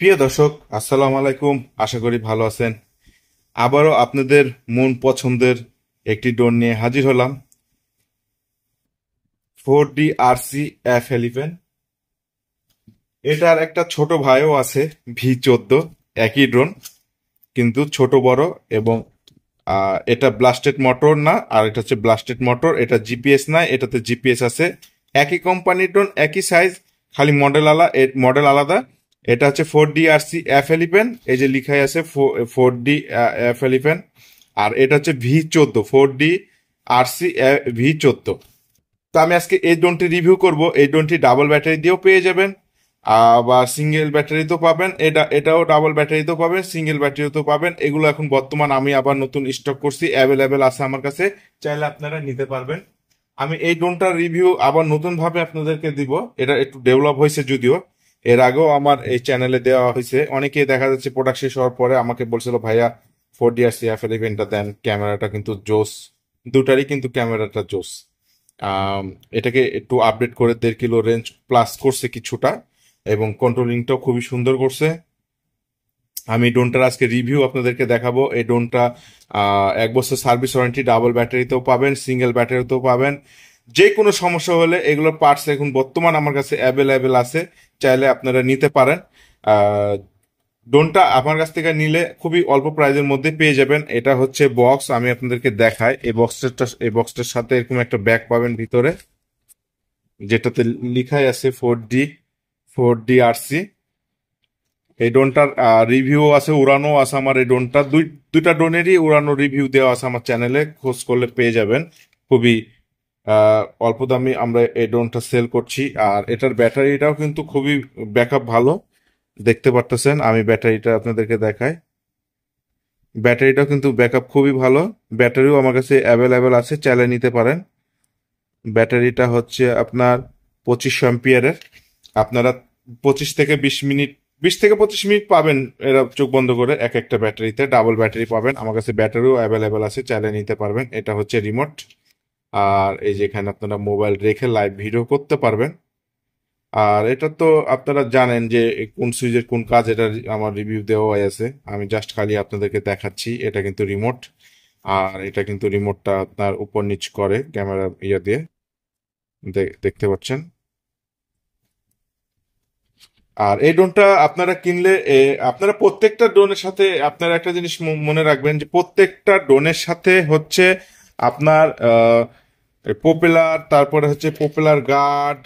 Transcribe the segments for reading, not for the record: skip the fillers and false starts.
প্রিয় দর্শক, আসসালামু আলাইকুম। আশা করি ভালো আছেন। আবারও আপনাদের মন পছন্দের একটি ড্রোন নিয়ে হাজির হলাম। 4D RC F11। এটার একটা ছোট ভাইও আছে, V14। একই ড্রোন, কিন্তু ছোট বড়। এবং এটা ব্লাস্টেড মোটর না, আর এটা হচ্ছে ব্লাস্টেড মোটর। এটা জিপিএস না, এটাতে জিপিএস আছে। একই কোম্পানির ড্রোন, একই সাইজ, খালি মডেল আলাদা। এটা হচ্ছে 4D RC F11। এই যে লিখাই আছে 4D F11। আর এটা হচ্ছে V14, 4D RC V14। তো আমি আজকে এই ড্রোনটি রিভিউ করব। এই ড্রোনটি ডাবল ব্যাটারি দিয়েও পেয়ে যাবেন, আবার সিঙ্গেল ব্যাটারিতেও পাবেন। এটাও ডাবল ব্যাটারিতেও পাবেন, সিঙ্গেল ব্যাটারিতেও পাবেন। এগুলো এখন বর্তমান আমি আবার নতুন স্টক করছি, অ্যাভেলেবেল আছে আমার কাছে, চাইলে আপনারা নিতে পারবেন। আমি এই ড্রোনটার রিভিউ আবার নতুন ভাবে আপনাদেরকে দিব। এটা একটু ডেভেলপ হয়েছে যদিও, এর আগেও আমার এই চ্যানেলে দেওয়া হয়েছে। অনেকে দেখা যাচ্ছে প্রোডাক্ট শেষ হওয়ার পরে আমাকে বলছিল, ভাইয়া 4D RC F11টা দেন, ক্যামেরাটা কিন্তু জোস। দুটারই কিন্তু ক্যামেরাটা জোস। এটাকে একটু আপডেট করে 1.5 কিলো রেঞ্জ প্লাস করছে কিছুটা, এবং কন্ট্রোলিংটাও খুবই সুন্দর করছে। আমি ড্রোনটার আজকে রিভিউ আপনাদেরকে দেখাবো। এই ড্রোনটা 1 বছর সার্ভিস ওয়ারেন্টি, ডাবল ব্যাটারিতেও পাবেন, সিঙ্গেল ব্যাটারিতেও পাবেন। যে কোনো সমস্যা হলে এগুলোর পার্টস এখন বর্তমান আমার কাছে অ্যাভেলেবেল আছে, চাইলে আপনারা নিতে পারেন। আহ, ড্রোনটা আমার কাছ থেকে নিলে খুবই অল্প প্রাইজের মধ্যে পেয়ে যাবেন। এটা হচ্ছে বক্স, আমি আপনাদেরকে দেখাই। এই বক্সটার সাথে এরকম একটা ব্যাগ পাবেন ভিতরে, যেটাতে লিখাই আছে 4D RC। এই ড্রোনটার রিভিউ আছে, উড়ানো আছে আমার। এই ড্রোনটা দুইটা ড্রোনেরই উড়ানো রিভিউ দেওয়া আছে আমার চ্যানেলে, খোঁজ করলে পেয়ে যাবেন। খুবই অল্প দামে আমরা এই ড্রোনটা সেল করছি। আর এটার ব্যাটারিটাও কিন্তু খুবই ব্যাকআপ ভালো, দেখতে পারতেছেন। আমি ব্যাটারিটা আপনাদেরকে দেখাই। ব্যাটারিটাও কিন্তু ব্যাকআপ খুবই ভালো। ব্যাটারিও আমার কাছে অ্যাভেলেবেল আছে, চাইলে নিতে পারেন। ব্যাটারিটা হচ্ছে আপনার 2500 অ্যাম্পিয়ারের। আপনারা 25 থেকে 20 মিনিট, 20 থেকে 25 মিনিট পাবেন এরা চোখ বন্ধ করে এক একটা ব্যাটারিতে। ডাবল ব্যাটারি পাবেন, আমার কাছে ব্যাটারিও অ্যাভেলেবেল আছে, চাইলে নিতে পারবেন। এটা হচ্ছে রিমোট। আর এই যে এখানে আপনারা মোবাইল রেখে লাইভ ভিডিও করতে পারবেন। আর এটা তো আপনারা জানেন যে কোন সুইচের কোন কাজ, এটা আমার রিভিউ দেওয়া আছে। আমি জাস্ট খালি আপনাদেরকে দেখাচ্ছি। এটা কিন্তু রিমোট, আর এটা কিন্তু রিমোটটা আপনার উপর নিচ করে ক্যামেরা ইয়ে দিয়ে, দেখতে পাচ্ছেন। আর এই ড্রোনটা আপনারা কিনলে আপনারা প্রত্যেকটা ড্রোনের সাথে আপনারা একটা জিনিস মনে রাখবেন, যে প্রত্যেকটা ড্রোনের সাথে হচ্ছে আপনার পপুলার, তারপরে হচ্ছে পপুলার গার্ড।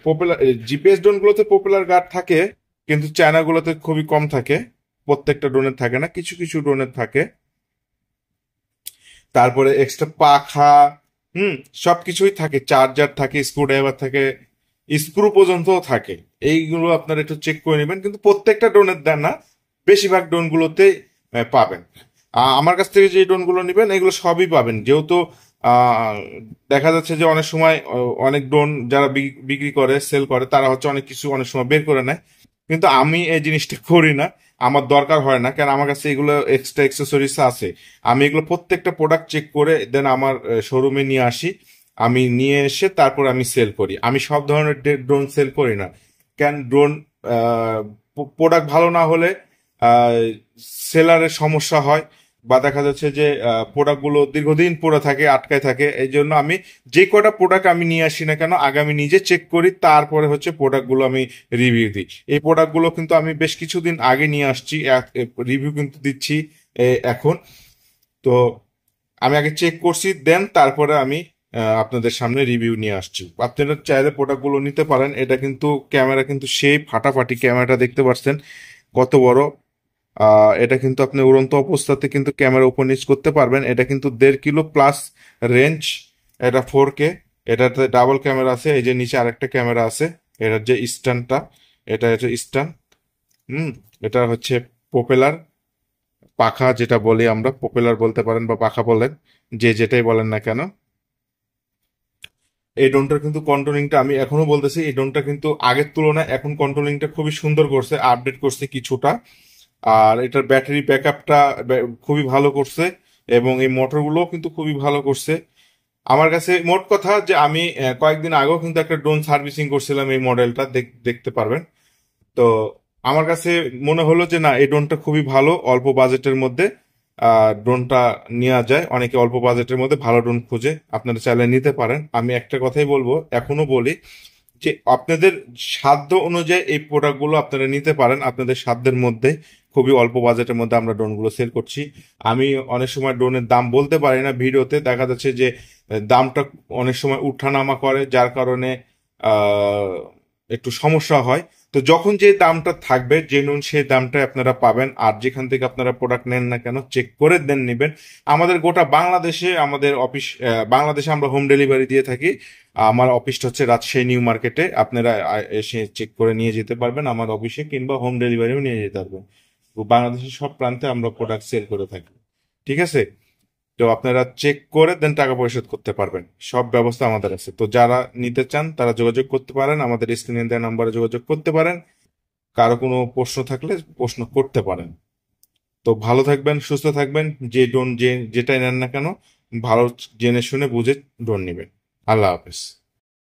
পপুলার জিপিএস ড্রোনগুলোতে পপুলার গার্ড থাকে, কিন্তু চায়নাগুলোতে খুবই কম থাকে। প্রত্যেকটা ড্রোনের থাকে না, কিছু কিছু ড্রোনের থাকে। তারপরে এক্সট্রা পাখা, হুম, সবকিছুই থাকে। চার্জার থাকে, স্ক্রু ড্রাইভার থাকে, স্ক্রু পর্যন্তও থাকে। এইগুলো আপনারা একটু চেক করে নেবেন, কিন্তু প্রত্যেকটা ড্রোনের দেন না, বেশিরভাগ ড্রোনগুলোতে পাবেন। আমার কাছ থেকে যে ড্রোনগুলো নেবেন এগুলো সবই পাবেন, যেহেতু আহ, দেখা যাচ্ছে যে অনেক সময় অনেক ড্রোন যারা বিক্রি করে, সেল করে, তারা হচ্ছে অনেক কিছু অনেক সময় বের করে নেয়। কিন্তু আমি এই জিনিসটা করি না, আমার দরকার হয় না, কারণ আমার কাছে এগুলো এক্সট্রা অ্যাক্সেসরিজ আছে। আমি এগুলো প্রত্যেকটা প্রোডাক্ট চেক করে দেন আমার শোরুমে নিয়ে আসি। আমি নিয়ে এসে তারপর আমি সেল করি। আমি সব ধরনের ড্রোন সেল করি না, কেন ড্রোন প্রোডাক্ট ভালো না হলে সেলারের সমস্যা হয়, বা দেখা যাচ্ছে যে প্রোডাক্টগুলো দীর্ঘদিন পরে থাকে, আটকায় থাকে। এই জন্য আমি যে কটা প্রোডাক্ট আমি নিয়ে আসি না কেন, আগে আমি নিজে চেক করি, তারপরে হচ্ছে প্রোডাক্টগুলো আমি রিভিউ দিই। এই প্রোডাক্টগুলো কিন্তু আমি বেশ কিছুদিন আগে নিয়ে আসছি, রিভিউ কিন্তু দিচ্ছি এখন। তো আমি আগে চেক করছি, দেন তারপরে আমি আপনাদের সামনে রিভিউ নিয়ে আসছি। আপনারা চাইলে প্রোডাক্টগুলো নিতে পারেন। এটা কিন্তু ক্যামেরা কিন্তু সেই ফাটাফাটি ক্যামেরাটা, দেখতে পাচ্ছেন কত বড়। এটা কিন্তু আপনি উড়ন্ত অবস্থাতে কিন্তু ক্যামেরা উপর নিচ করতে পারবেন। এটা কিন্তু 1.5 কিলো প্লাস রেঞ্জ। এটা 4K। এটাতে ডাবল ক্যামেরা আছে, এই যে নিচে আরেকটা ক্যামেরা আছে। এটার যে স্ট্যান্ডটা, এটা হচ্ছে স্ট্যান্ড। হুম, এটা হচ্ছে পপুলার পাখা, যেটা বলি আমরা, পপুলার বলতে পারেন বা পাখা বলেন, যে যেটাই বলেন না কেন। এই ড্রোনটার কিন্তু কন্ট্রোলিংটা, আমি এখনো বলতেছি, এই ড্রোনটা কিন্তু আগের তুলনায় এখন কন্ট্রোলিংটা খুবই সুন্দর করছে, আপডেট করছে কিছুটা। আর এটার ব্যাটারি ব্যাকআপটা খুবই ভালো করছে, এবং এই মোটরগুলো কিন্তু খুবই ভালো করছে। আমার কাছে মোট কথা যে আমি কয়েকদিন আগেও কিন্তু একটা ড্রোন সার্ভিসিং করছিলাম, এই মডেলটা দেখতে পারবেন। তো আমার কাছে মনে হলো যে না, এই ড্রোনটা খুবই ভালো, অল্প বাজেটের মধ্যে ড্রোনটা নেওয়া যায়। অনেকে অল্প বাজেটের মধ্যে ভালো ড্রোন খুঁজে, আপনারা চাইলে নিতে পারেন। আমি একটা কথাই বলবো, এখনো বলি যে আপনাদের সাধ্য অনুযায়ী এই প্রোডাক্টগুলো আপনারা নিতে পারেন, আপনাদের সাধ্যের মধ্যে। খুবই অল্প বাজেটের মধ্যে আমরা ড্রোনগুলো সেল করছি। আমি অনেক সময় ড্রোনের দাম বলতে পারি না ভিডিওতে, দেখা যাচ্ছে যে দামটা অনেক সময় উঠানামা করে, যার কারণে আহ, একটু সমস্যা হয়। তো যখন যে দামটা থাকবে জেনুইন, সেই দামটাই আপনারা পাবেন। আর যেখান থেকে আপনারা প্রোডাক্ট নেন না কেন, চেক করে দেন নেবেন। আমাদের গোটা বাংলাদেশে আমাদের অফিস, বাংলাদেশে আমরা হোম ডেলিভারি দিয়ে থাকি। আমার অফিসটা হচ্ছে রাজশাহী নিউ মার্কেটে। আপনারা এসে চেক করে নিয়ে যেতে পারবেন আমার অফিসে, কিংবা হোম ডেলিভারিও নিয়ে যেতে পারবেন। তো বাংলাদেশের সব প্রান্তে আমরা প্রোডাক্ট সেল করে থাকি। ঠিক আছে? তো আপনারা চেক করে দেন টাকা পরিশোধ করতে পারবেন, সব ব্যবস্থা আমাদের আছে। তো যারা নিতে চান তারা যোগাযোগ করতে পারেন, আমাদের স্ক্রিনে দেওয়া নাম্বারে যোগাযোগ করতে পারেন। কারো কোনো প্রশ্ন থাকলে প্রশ্ন করতে পারেন। তো ভালো থাকবেন, সুস্থ থাকবেন। যে ডোন যে যেটাই নেন না কেন, ভালো জেনে শুনে বুঝে ডোন নেবেন। আল্লাহ হাফেজ।